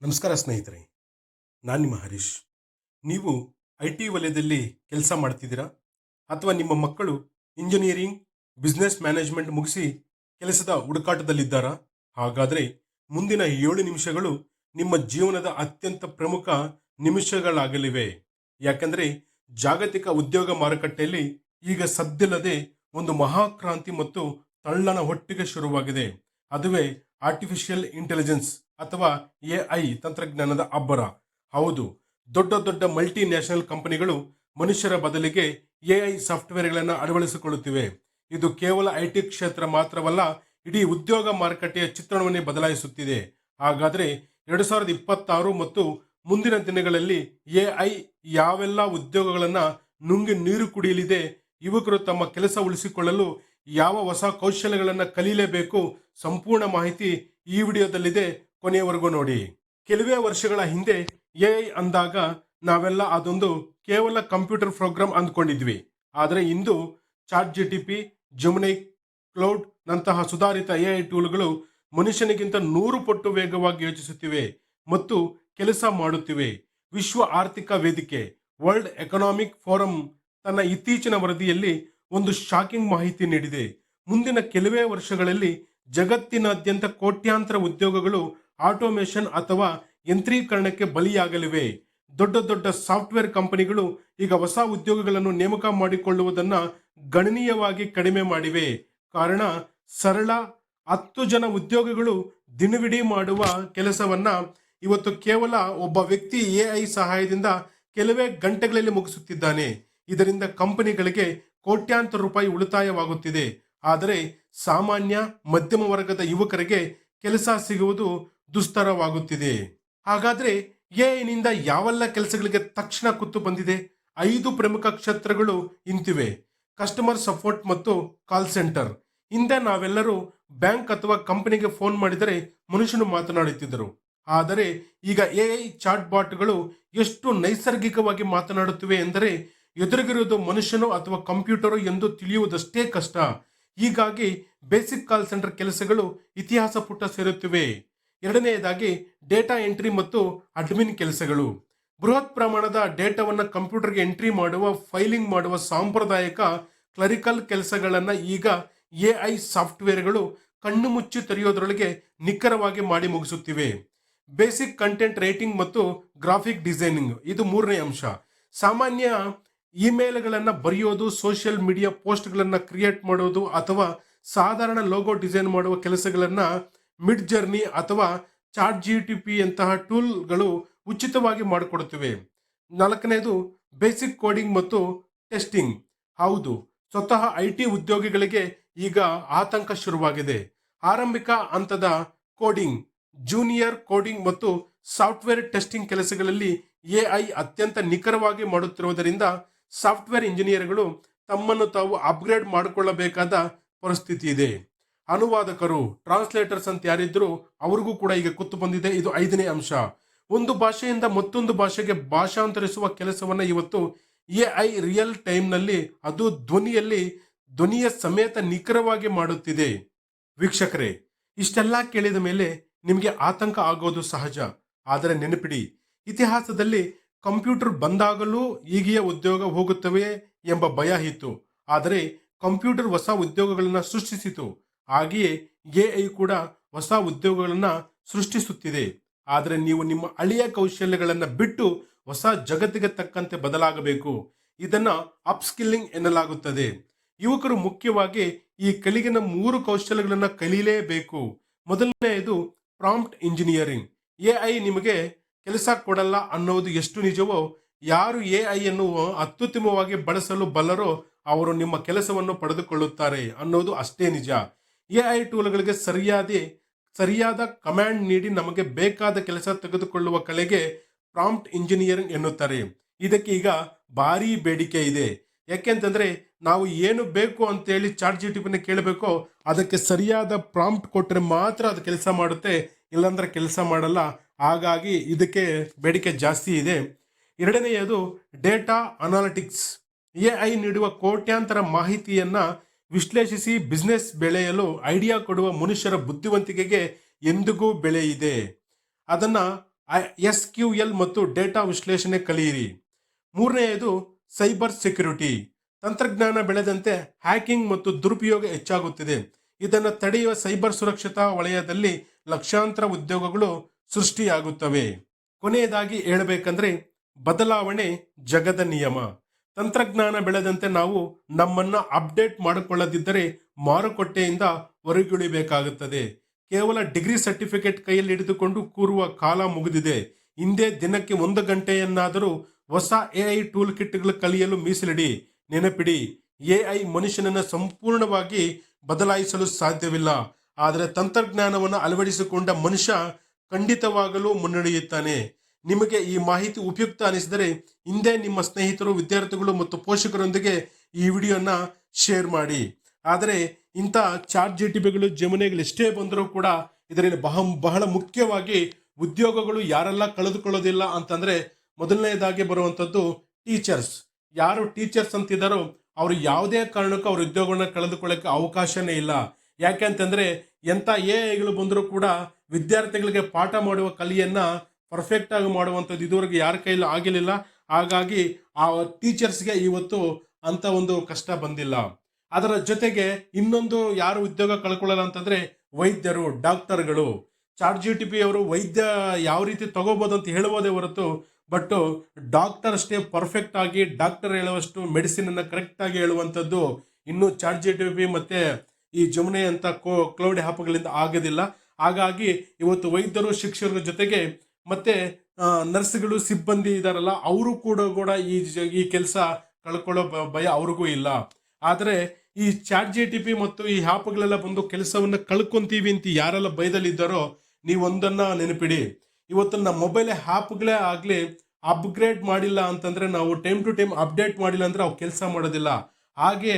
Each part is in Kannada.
ನಮಸ್ಕಾರ ಸ್ನೇಹಿತರೆ, ನಾನು ನಿಮ್ಮ ಹರೀಶ್. ನೀವು ಐ ಟಿ ವಲಯದಲ್ಲಿ ಕೆಲಸ ಮಾಡ್ತಿದ್ದೀರಾ ಅಥವಾ ನಿಮ್ಮ ಮಕ್ಕಳು ಇಂಜಿನಿಯರಿಂಗ್, ಬಿಸ್ನೆಸ್ ಮ್ಯಾನೇಜ್ಮೆಂಟ್ ಮುಗಿಸಿ ಕೆಲಸದ ಹುಡುಕಾಟದಲ್ಲಿದ್ದಾರಾ? ಹಾಗಾದರೆ ಮುಂದಿನ 7 ನಿಮಿಷಗಳು ನಿಮ್ಮ ಜೀವನದ ಅತ್ಯಂತ ಪ್ರಮುಖ ನಿಮಿಷಗಳಾಗಲಿವೆ. ಯಾಕಂದರೆ ಜಾಗತಿಕ ಉದ್ಯೋಗ ಮಾರುಕಟ್ಟೆಯಲ್ಲಿ ಈಗ ಸದ್ದಿಲ್ಲದೆ ಒಂದು ಮಹಾಕ್ರಾಂತಿ ಮತ್ತು ತಳ್ಳನ ಒಟ್ಟಿಗೆ ಶುರುವಾಗಿದೆ. ಅದುವೇ ಆರ್ಟಿಫಿಷಿಯಲ್ ಇಂಟೆಲಿಜೆನ್ಸ್ ಅಥವಾ ಎಐ ತಂತ್ರಜ್ಞಾನದ ಅಬ್ಬರ. ಹೌದು, ದೊಡ್ಡ ದೊಡ್ಡ ಮಲ್ಟಿ ನ್ಯಾಷನಲ್ ಕಂಪನಿಗಳು ಮನುಷ್ಯರ ಬದಲಿಗೆ ಎಐ ಸಾಫ್ಟ್ವೇರ್ಗಳನ್ನು ಅಳವಡಿಸಿಕೊಳ್ಳುತ್ತಿವೆ. ಇದು ಕೇವಲ ಐಟಿ ಕ್ಷೇತ್ರ ಮಾತ್ರವಲ್ಲ, ಇಡೀ ಉದ್ಯೋಗ ಮಾರುಕಟ್ಟೆಯ ಚಿತ್ರಣವನ್ನೇ ಬದಲಾಯಿಸುತ್ತಿದೆ. ಹಾಗಾದರೆ 2026 ಮತ್ತು ಮುಂದಿನ ದಿನಗಳಲ್ಲಿ ಎಐ ಯಾವೆಲ್ಲ ಉದ್ಯೋಗಗಳನ್ನು ನುಂಗಿ ನೀರು ಕುಡಿಯಲಿದೆ, ಯುವಕರು ತಮ್ಮ ಕೆಲಸ ಉಳಿಸಿಕೊಳ್ಳಲು ಯಾವ ಹೊಸ ಕೌಶಲ್ಯಗಳನ್ನು ಕಲಿಯಲೇಬೇಕು, ಸಂಪೂರ್ಣ ಮಾಹಿತಿ ಈ ವಿಡಿಯೋದಲ್ಲಿದೆ. ಕೊನೆಯವರೆಗೂ ನೋಡಿ. ಕೆಲವೇ ವರ್ಷಗಳ ಹಿಂದೆ ಎಐ ಅಂದಾಗ ನಾವೆಲ್ಲ ಅದೊಂದು ಕೇವಲ ಕಂಪ್ಯೂಟರ್ ಪ್ರೋಗ್ರಾಮ್ ಅಂದ್ಕೊಂಡಿದ್ವಿ. ಆದರೆ ಇಂದು ಚಾಟ್ ಜಿಟಿಪಿ, ಜೆಮಿನಿ, ಕ್ಲೌಡ್ ನಂತಹ ಸುಧಾರಿತ ಎಐ ಟೂಲ್ಗಳು ಮನುಷ್ಯನಿಗಿಂತ 100 ಪಟ್ಟು ವೇಗವಾಗಿ ಯೋಚಿಸುತ್ತಿವೆ ಮತ್ತು ಕೆಲಸ ಮಾಡುತ್ತಿವೆ. ವಿಶ್ವ ಆರ್ಥಿಕ ವೇದಿಕೆ ವರ್ಲ್ಡ್ ಎಕನಾಮಿಕ್ ಫೋರಂ ತನ್ನ ಇತ್ತೀಚಿನ ವರದಿಯಲ್ಲಿ ಒಂದು ಶಾಕಿಂಗ್ ಮಾಹಿತಿ ನೀಡಿದೆ. ಮುಂದಿನ ಕೆಲವೇ ವರ್ಷಗಳಲ್ಲಿ ಜಗತ್ತಿನಾದ್ಯಂತ ಕೋಟ್ಯಾಂತರ ಉದ್ಯೋಗಗಳು ಆಟೋಮೇಷನ್ ಅಥವಾ ಯಂತ್ರೀಕರಣಕ್ಕೆ ಬಲಿಯಾಗಲಿವೆ. ದೊಡ್ಡ ದೊಡ್ಡ ಸಾಫ್ಟ್ವೇರ್ ಕಂಪನಿಗಳು ಈಗ ಹೊಸ ಉದ್ಯೋಗಗಳನ್ನು ನೇಮಕ ಮಾಡಿಕೊಳ್ಳುವುದನ್ನು ಗಣನೀಯವಾಗಿ ಕಡಿಮೆ ಮಾಡಿವೆ. ಕಾರಣ ಸರಳ, 10 ಜನ ಉದ್ಯೋಗಿಗಳು ದಿನವಿಡೀ ಮಾಡುವ ಕೆಲಸವನ್ನ ಇವತ್ತು ಕೇವಲ ಒಬ್ಬ ವ್ಯಕ್ತಿ ಎಐ ಸಹಾಯದಿಂದ ಕೆಲವೇ ಗಂಟೆಗಳಲ್ಲಿ ಮುಗಿಸುತ್ತಿದ್ದಾನೆ. ಇದರಿಂದ ಕಂಪನಿಗಳಿಗೆ ಕೋಟ್ಯಾಂತರ ರೂಪಾಯಿ ಉಳಿತಾಯವಾಗುತ್ತಿದೆ. ಆದರೆ ಸಾಮಾನ್ಯ ಮಧ್ಯಮ ವರ್ಗದ ಯುವಕರಿಗೆ ಕೆಲಸ ಸಿಗುವುದು ದುಸ್ತರವಾಗುತ್ತಿದೆ. ಹಾಗಾದ್ರೆ ಎಐನಿಂದ ಯಾವೆಲ್ಲ ಕೆಲಸಗಳಿಗೆ ತಕ್ಷಣ ಕುತ್ತು ಬಂದಿದೆ? 5 ಪ್ರಮುಖ ಕ್ಷೇತ್ರಗಳು ಇಂತಿವೆ. ಕಸ್ಟಮರ್ ಸಪೋರ್ಟ್ ಮತ್ತು ಕಾಲ್ ಸೆಂಟರ್. ಹಿಂದೆ ನಾವೆಲ್ಲರೂ ಬ್ಯಾಂಕ್ ಅಥವಾ ಕಂಪನಿಗೆ ಫೋನ್ ಮಾಡಿದರೆ ಮನುಷ್ಯನು ಮಾತನಾಡುತ್ತಿದ್ದರು. ಆದರೆ ಈಗ ಎಐ ಚಾಟ್ ಬಾಟ್ಗಳು ಎಷ್ಟು ನೈಸರ್ಗಿಕವಾಗಿ ಮಾತನಾಡುತ್ತಿವೆ ಎಂದರೆ ಎದುರಿಗಿರುವುದು ಮನುಷ್ಯನು ಅಥವಾ ಕಂಪ್ಯೂಟರು ಎಂದು ತಿಳಿಯುವುದಷ್ಟೇ ಕಷ್ಟ. ಹೀಗಾಗಿ ಬೇಸಿಕ್ ಕಾಲ್ ಸೆಂಟರ್ ಕೆಲಸಗಳು ಇತಿಹಾಸ ಪುಟ ಸೇರುತ್ತಿವೆ. ಎರಡನೆಯದಾಗಿ ಡೇಟಾ ಎಂಟ್ರಿ ಮತ್ತು ಅಡ್ಮಿನ್ ಕೆಲಸಗಳು. ಬೃಹತ್ ಪ್ರಮಾಣದ ಡೇಟಾವನ್ನು ಕಂಪ್ಯೂಟರ್ಗೆ ಎಂಟ್ರಿ ಮಾಡುವ, ಫೈಲಿಂಗ್ ಮಾಡುವ ಸಾಂಪ್ರದಾಯಿಕ ಕ್ಲರಿಕಲ್ ಕೆಲಸಗಳನ್ನು ಈಗ ಎಐ ಸಾಫ್ಟ್ವೇರ್ಗಳು ಕಣ್ಣು ಮುಚ್ಚಿ ತೆರೆಯೋದ್ರೊಳಗೆ ನಿಖರವಾಗಿ ಮಾಡಿ ಮುಗಿಸುತ್ತಿವೆ. ಬೇಸಿಕ್ ಕಂಟೆಂಟ್ ರೈಟಿಂಗ್ ಮತ್ತು ಗ್ರಾಫಿಕ್ ಡಿಸೈನಿಂಗ್, ಇದು 3ನೇ ಅಂಶ. ಸಾಮಾನ್ಯ ಇಮೇಲ್ಗಳನ್ನು ಬರೆಯೋದು, ಸೋಷಿಯಲ್ ಮೀಡಿಯಾ ಪೋಸ್ಟ್ಗಳನ್ನು ಕ್ರಿಯೇಟ್ ಮಾಡೋದು ಅಥವಾ ಸಾಧಾರಣ ಲೋಗೋ ಡಿಸೈನ್ ಮಾಡುವ ಕೆಲಸಗಳನ್ನು ಮಿಡ್ ಜರ್ನಿ ಅಥವಾ ಚಾಟ್ ಜಿಟಿಪಿ ಯಂತಹ ಟೂಲ್ಗಳು ಉಚಿತವಾಗಿ ಮಾಡಿಕೊಡುತ್ತಿವೆ. 4ನೇದು ಬೇಸಿಕ್ ಕೋಡಿಂಗ್ ಮತ್ತು ಟೆಸ್ಟಿಂಗ್. ಹೌದು, ಸ್ವತಃ ಐಟಿ ಉದ್ಯೋಗಿಗಳಿಗೆ ಈಗ ಆತಂಕ ಶುರುವಾಗಿದೆ. ಆರಂಭಿಕ ಹಂತದ ಕೋಡಿಂಗ್, ಜೂನಿಯರ್ ಕೋಡಿಂಗ್ ಮತ್ತು ಸಾಫ್ಟ್ವೇರ್ ಟೆಸ್ಟಿಂಗ್ ಕೆಲಸಗಳಲ್ಲಿ ಎಐ ಅತ್ಯಂತ ನಿಖರವಾಗಿ ಮಾಡುತ್ತಿರುವುದರಿಂದ ಸಾಫ್ಟ್ವೇರ್ ಇಂಜಿನಿಯರ್ಗಳು ತಮ್ಮನ್ನು ತಾವು ಅಪ್ಗ್ರೇಡ್ ಮಾಡಿಕೊಳ್ಳಬೇಕಾದ ಪರಿಸ್ಥಿತಿ ಇದೆ. ಅನುವಾದಕರು, ಟ್ರಾನ್ಸ್ಲೇಟರ್ಸ್ ಅಂತ ಯಾರಿದ್ರು ಅವ್ರಿಗೂ ಕೂಡ ಈಗ ಕುತ್ತು ಬಂದಿದೆ. ಇದು 5ನೇ ಅಂಶ. ಒಂದು ಭಾಷೆಯಿಂದ ಮತ್ತೊಂದು ಭಾಷೆಗೆ ಭಾಷಾಂತರಿಸುವ ಕೆಲಸವನ್ನ ಇವತ್ತು ಎಐ ರಿಯಲ್ ಟೈಮ್ನಲ್ಲಿ, ಅದು ಧ್ವನಿಯ ಸಮೇತ ನಿಖರವಾಗಿ ಮಾಡುತ್ತಿದೆ. ವೀಕ್ಷಕರೇ, ಇಷ್ಟೆಲ್ಲ ಕೇಳಿದ ಮೇಲೆ ನಿಮಗೆ ಆತಂಕ ಆಗೋದು ಸಹಜ. ಆದರೆ ನೆನಪಿಡಿ, ಇತಿಹಾಸದಲ್ಲಿ ಕಂಪ್ಯೂಟರ್ ಬಂದಾಗಲೂ ಈಗಿಯ ಉದ್ಯೋಗ ಹೋಗುತ್ತವೆ ಎಂಬ ಭಯ ಇತ್ತು. ಆದರೆ ಕಂಪ್ಯೂಟರ್ ಹೊಸ ಉದ್ಯೋಗಗಳನ್ನು ಸೃಷ್ಟಿಸಿತು. ಹಾಗೆಯೇ ಎಐ ಕೂಡ ಹೊಸ ಉದ್ಯೋಗಗಳನ್ನು ಸೃಷ್ಟಿಸುತ್ತಿದೆ. ಆದರೆ ನೀವು ನಿಮ್ಮ ಹಳೆಯ ಕೌಶಲ್ಯಗಳನ್ನು ಬಿಟ್ಟು ಹೊಸ ಜಗತ್ತಿಗೆ ತಕ್ಕಂತೆ ಬದಲಾಗಬೇಕು. ಇದನ್ನ ಅಪ್ಸ್ಕಿಲ್ಲಿಂಗ್ ಎನ್ನಲಾಗುತ್ತದೆ. ಯುವಕರು ಮುಖ್ಯವಾಗಿ ಈ ಕೆಳಗಿನ 3 ಕೌಶಲ್ಯಗಳನ್ನು ಕಲಿಯಲೇಬೇಕು. ಮೊದಲನೆಯದು ಪ್ರಾಂಪ್ಟ್ ಇಂಜಿನಿಯರಿಂಗ್. ಎಐ ನಿಮಗೆ ಕೆಲಸ ಕೊಡಲ್ಲ ಅನ್ನೋದು ಎಷ್ಟು ನಿಜವೋ, ಯಾರು ಎಐ ಅನ್ನು ಅತ್ಯುತ್ತಮವಾಗಿ ಬಳಸಲು ಬಲ್ಲರೋ ಅವರು ನಿಮ್ಮ ಕೆಲಸವನ್ನು ಪಡೆದುಕೊಳ್ಳುತ್ತಾರೆ ಅನ್ನೋದು ಅಷ್ಟೇ ನಿಜ. ಎಐ ಟೂಲ್ಗಳಿಗೆ ಸರಿಯಾದ ಕಮಾಂಡ್ ನೀಡಿ ನಮಗೆ ಬೇಕಾದ ಕೆಲಸ ತೆಗೆದುಕೊಳ್ಳುವ ಕಲೆಗೆ ಪ್ರಾಂಪ್ಟ್ ಇಂಜಿನಿಯರಿಂಗ್ ಎನ್ನುತ್ತಾರೆ. ಇದಕ್ಕೆ ಈಗ ಭಾರಿ ಬೇಡಿಕೆ ಇದೆ. ಯಾಕೆಂತಂದ್ರೆ ನಾವು ಏನು ಬೇಕು ಅಂತೇಳಿ ಚಾಟ್ ಜಿಟಿಪಿನ ಕೇಳಬೇಕೋ ಅದಕ್ಕೆ ಸರಿಯಾದ ಪ್ರಾಂಪ್ಟ್ ಕೊಟ್ಟರೆ ಮಾತ್ರ ಅದು ಕೆಲಸ ಮಾಡುತ್ತೆ, ಇಲ್ಲಾಂದ್ರೆ ಕೆಲಸ ಮಾಡಲ್ಲ. ಹಾಗಾಗಿ ಇದಕ್ಕೆ ಬೇಡಿಕೆ ಜಾಸ್ತಿ ಇದೆ. ಎರಡನೆಯದು ಡೇಟಾ ಅನಾಲಿಟಿಕ್ಸ್. ಎಐ ನೀಡುವ ಕೋಟ್ಯಾಂತರ ಮಾಹಿತಿಯನ್ನ ವಿಶ್ಲೇಷಿಸಿ ಬಿಸ್ನೆಸ್ ಬೆಳೆಯಲು ಐಡಿಯಾ ಕೊಡುವ ಮನುಷ್ಯರ ಬುದ್ಧಿವಂತಿಕೆಗೆ ಎಂದಿಗೂ ಬೆಲೆ ಇದೆ. ಅದನ್ನ SQL ಮತ್ತು ಡೇಟಾ ವಿಶ್ಲೇಷಣೆ ಕಲಿಯಿರಿ. ಮೂರನೆಯದು ಸೈಬರ್ ಸೆಕ್ಯುರಿಟಿ. ತಂತ್ರಜ್ಞಾನ ಬೆಳೆದಂತೆ ಹ್ಯಾಕಿಂಗ್ ಮತ್ತು ದುರುಪಯೋಗ ಹೆಚ್ಚಾಗುತ್ತಿದೆ. ಇದನ್ನು ತಡೆಯುವ ಸೈಬರ್ ಸುರಕ್ಷತಾ ವಲಯದಲ್ಲಿ ಲಕ್ಷಾಂತರ ಉದ್ಯೋಗಗಳು ಸೃಷ್ಟಿಯಾಗುತ್ತವೆ. ಕೊನೆಯದಾಗಿ ಹೇಳಬೇಕಂದ್ರೆ ಬದಲಾವಣೆ ಜಗದ ನಿಯಮ. ತಂತ್ರಜ್ಞಾನ ಬೆಳೆದಂತೆ ನಾವು ನಮ್ಮನ್ನ ಅಪ್ಡೇಟ್ ಮಾಡಿಕೊಳ್ಳದಿದ್ದರೆ ಮಾರುಕಟ್ಟೆಯಿಂದ ಹೊರಗುಳಿಬೇಕಾಗುತ್ತದೆ. ಕೇವಲ ಡಿಗ್ರಿ ಸರ್ಟಿಫಿಕೇಟ್ ಕೈಯಲ್ಲಿ ಹಿಡಿದುಕೊಂಡು ಕೂರುವ ಕಾಲ ಮುಗಿದಿದೆ. ಹಿಂದೆ ದಿನಕ್ಕೆ 1 ಗಂಟೆಯನ್ನಾದರೂ ಹೊಸ AI ಟೂಲ್ ಕಿಟ್ಗಳು ಕಲಿಯಲು ಮೀಸಲಿಡಿ. ನೆನಪಿಡಿ, AI ಮನುಷ್ಯನನ್ನು ಸಂಪೂರ್ಣವಾಗಿ ಬದಲಾಯಿಸಲು ಸಾಧ್ಯವಿಲ್ಲ, ಆದರೆ ತಂತ್ರಜ್ಞಾನವನ್ನು ಅಳವಡಿಸಿಕೊಂಡ ಮನುಷ್ಯ ಖಂಡಿತವಾಗಲೂ ಮುನ್ನಡೆಯುತ್ತಾನೆ. ನಿಮಗೆ ಈ ಮಾಹಿತಿ ಉಪಯುಕ್ತ ಅನಿಸಿದರೆ ಹಿಂದೆ ನಿಮ್ಮ ಸ್ನೇಹಿತರು, ವಿದ್ಯಾರ್ಥಿಗಳು ಮತ್ತು ಪೋಷಕರೊಂದಿಗೆ ಈ ವಿಡಿಯೋನ ಶೇರ್ ಮಾಡಿ. ಆದರೆ ಇಂಥ ChatGPTಗಳು, ಜೆಮಿನಿಗಳು ಎಷ್ಟೇ ಬಂದರೂ ಕೂಡ ಇದರಲ್ಲಿ ಬಹಳ ಮುಖ್ಯವಾಗಿ ಉದ್ಯೋಗಗಳು ಯಾರೆಲ್ಲ ಕಳೆದುಕೊಳ್ಳೋದಿಲ್ಲ ಅಂತಂದ್ರೆ ಮೊದಲನೇದಾಗಿ ಬರುವಂಥದ್ದು ಟೀಚರ್ಸ್. ಯಾರು ಟೀಚರ್ಸ್ ಅಂತಿದ್ದಾರೋ ಅವರು ಯಾವುದೇ ಕಾರಣಕ್ಕೂ ಅವ್ರ ಉದ್ಯೋಗಗಳನ್ನ ಕಳೆದುಕೊಳ್ಳಕ್ಕೆ ಅವಕಾಶನೇ ಇಲ್ಲ. ಯಾಕೆ ಅಂತಂದ್ರೆ ಎಂಥ AIಗಳು ಬಂದರೂ ಕೂಡ ವಿದ್ಯಾರ್ಥಿಗಳಿಗೆ ಪಾಠ ಮಾಡುವ ಕಲೆಯನ್ನ ಪರ್ಫೆಕ್ಟ್ ಆಗಿ ಮಾಡುವಂಥದ್ದು ಇದುವರೆಗೆ ಯಾರ ಕೈಲಿ ಆಗಿರಲಿಲ್ಲ. ಹಾಗಾಗಿ ಆ ಟೀಚರ್ಸ್ಗೆ ಇವತ್ತು ಅಂತ ಒಂದು ಕಷ್ಟ ಬಂದಿಲ್ಲ. ಅದರ ಜೊತೆಗೆ ಇನ್ನೊಂದು ಯಾರು ಉದ್ಯೋಗ ಕಳ್ಕೊಳ್ಳಲ್ಲ ಅಂತಂದ್ರೆ ವೈದ್ಯರು, ಡಾಕ್ಟರ್ಗಳು. ChatGPT ಅವರು ವೈದ್ಯ ಯಾವ ರೀತಿ ತಗೋಬಹುದು ಅಂತ ಹೇಳ್ಬೋದೇ ಹೊರತು ಬಟ್ ಡಾಕ್ಟರ್ ಅಷ್ಟೇ ಪರ್ಫೆಕ್ಟ್ ಆಗಿ ಡಾಕ್ಟರ್ ಹೇಳುವಷ್ಟು ಮೆಡಿಸಿನ್ ಅನ್ನ ಕರೆಕ್ಟ್ ಆಗಿ ಹೇಳುವಂಥದ್ದು ಇನ್ನು ChatGPT ಮತ್ತೆ ಈ ಜೆಮಿನಿ ಅಂತ ಕ್ಲೌಡ್ ಆ್ಯಪ್ಗಳಿಂದ ಆಗೋದಿಲ್ಲ. ಹಾಗಾಗಿ ಇವತ್ತು ವೈದ್ಯರು, ಶಿಕ್ಷಕರ ಜೊತೆಗೆ ಮತ್ತೆ ನರ್ಸ್ಗಳು, ಸಿಬ್ಬಂದಿ ಇದಾರಲ್ಲ, ಅವರು ಕೂಡ ಈ ಕೆಲಸ ಕಳ್ಕೊಳ್ಳೋ ಭಯ ಅವ್ರಿಗೂ ಇಲ್ಲ. ಆದರೆ ಈ ChatGPT ಮತ್ತು ಈ ಆ್ಯಪ್ಗಳೆಲ್ಲ ಬಂದು ಕೆಲಸವನ್ನ ಕಳ್ಕೊಂತೀವಿ ಅಂತ ಯಾರೆಲ್ಲ ಭಯದಲ್ಲಿದ್ದಾರೋ ನೀವೊಂದನ್ನ ನೆನಪಿಡಿ, ಇವತ್ತು ನಮ್ಮ ಮೊಬೈಲ್ ಆ್ಯಪ್ಗಳೇ ಆಗಲಿ ಅಪ್ಗ್ರೇಡ್ ಮಾಡಿಲ್ಲ ಅಂತಂದ್ರೆ, ನಾವು ಟೈಮ್ ಟು ಟೈಮ್ ಅಪ್ಡೇಟ್ ಮಾಡಿಲ್ಲ ಅಂದ್ರೆ ಅವು ಕೆಲಸ ಮಾಡೋದಿಲ್ಲ. ಹಾಗೆ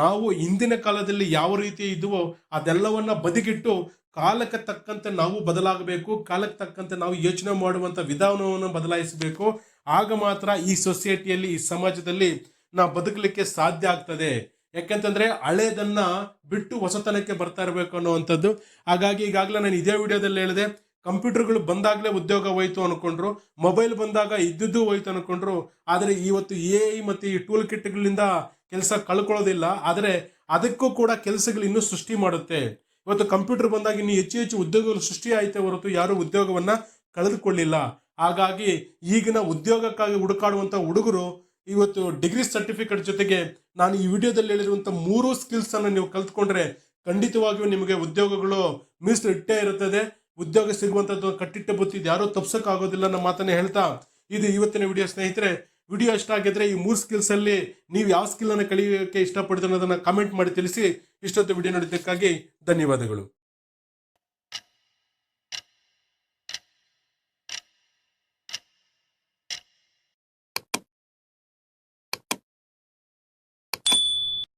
ನಾವು ಹಿಂದಿನ ಕಾಲದಲ್ಲಿ ಯಾವ ರೀತಿ ಇದ್ವೋ ಅದೆಲ್ಲವನ್ನ ಬದಿಗಿಟ್ಟು ಕಾಲಕ್ಕೆ ತಕ್ಕಂತೆ ನಾವು ಬದಲಾಗಬೇಕು. ಕಾಲಕ್ಕೆ ತಕ್ಕಂತೆ ನಾವು ಯೋಚನೆ ಮಾಡುವಂಥ ವಿಧಾನವನ್ನು ಬದಲಾಯಿಸಬೇಕು. ಆಗ ಮಾತ್ರ ಈ ಸೊಸೈಟಿಯಲ್ಲಿ, ಈ ಸಮಾಜದಲ್ಲಿ ನಾವು ಬದುಕಲಿಕ್ಕೆ ಸಾಧ್ಯ ಆಗ್ತದೆ. ಯಾಕೆಂತಂದ್ರೆ ಹಳೇದನ್ನ ಬಿಟ್ಟು ಹೊಸತನಕ್ಕೆ ಬರ್ತಾ ಇರಬೇಕು ಅನ್ನುವಂಥದ್ದು. ಹಾಗಾಗಿ ಈಗಾಗಲೇ ನಾನು ಇದೇ ವಿಡಿಯೋದಲ್ಲಿ ಹೇಳಿದೆ, ಕಂಪ್ಯೂಟರ್ಗಳು ಬಂದಾಗಲೇ ಉದ್ಯೋಗ ಹೋಯ್ತು ಅನ್ಕೊಂಡ್ರು, ಮೊಬೈಲ್ ಬಂದಾಗ ಇದ್ದಿದ್ದು ಹೋಯ್ತು ಅನ್ಕೊಂಡ್ರು. ಆದರೆ ಇವತ್ತು AI ಮತ್ತು ಈ ಟೂಲ್ ಕಿಟ್ಗಳಿಂದ ಕೆಲಸ ಕಳ್ಕೊಳ್ಳೋದಿಲ್ಲ, ಆದರೆ ಅದಕ್ಕೂ ಕೂಡ ಕೆಲಸಗಳು ಇನ್ನೂ ಸೃಷ್ಟಿ ಮಾಡುತ್ತೆ. ಇವತ್ತು ಕಂಪ್ಯೂಟರ್ ಬಂದಾಗ ಇನ್ನು ಹೆಚ್ಚು ಉದ್ಯೋಗಗಳು ಸೃಷ್ಟಿ ಆಯ್ತೇ ಹೊರತು ಯಾರು ಉದ್ಯೋಗವನ್ನ ಕಳೆದುಕೊಳ್ಳಿಲ್ಲ. ಹಾಗಾಗಿ ಈಗಿನ ಉದ್ಯೋಗಕ್ಕಾಗಿ ಹುಡುಕಾಡುವಂಥ ಹುಡುಗರು ಇವತ್ತು ಡಿಗ್ರಿ ಸರ್ಟಿಫಿಕೇಟ್ ಜೊತೆಗೆ ನಾನು ಈ ವಿಡಿಯೋದಲ್ಲಿ ಹೇಳಿರುವಂಥ 3 ಸ್ಕಿಲ್ಸ್ ಅನ್ನು ನೀವು ಕಲ್ತ್ಕೊಂಡ್ರೆ ಖಂಡಿತವಾಗಿಯೂ ನಿಮಗೆ ಉದ್ಯೋಗಗಳು ಮೀಸಲು ಇಟ್ಟೇ ಇರುತ್ತದೆ. ಉದ್ಯೋಗ ಸಿಗುವಂಥದ್ದು ಕಟ್ಟಿಟ್ಟ ಬುತ್ತಿ ಯಾರೂ ತಪ್ಸೋಕ್ಕಾಗೋದಿಲ್ಲ ನಮ್ಮ ಮಾತನ್ನೇ ಹೇಳ್ತಾ ಇದು ಇವತ್ತಿನ ವಿಡಿಯೋ. ಸ್ನೇಹಿತರೆ, ವಿಡಿಯೋ ಇಷ್ಟ ಆಗಿದ್ರೆ ಈ 3 ಸ್ಕಿಲ್ಸ್ ಅಲ್ಲಿ ನೀವು ಯಾವ ಸ್ಕಿಲ್ ಅನ್ನು ಕಲಿಯೋಕೆ ಇಷ್ಟಪಡ್ತೀರ ಅನ್ನೋದನ್ನ ಕಾಮೆಂಟ್ ಮಾಡಿ ತಿಳಿಸಿ. ಇಷ್ಟೊತ್ತು ವಿಡಿಯೋ ನೋಡಿದ್ದಕ್ಕಾಗಿ ಧನ್ಯವಾದಗಳು.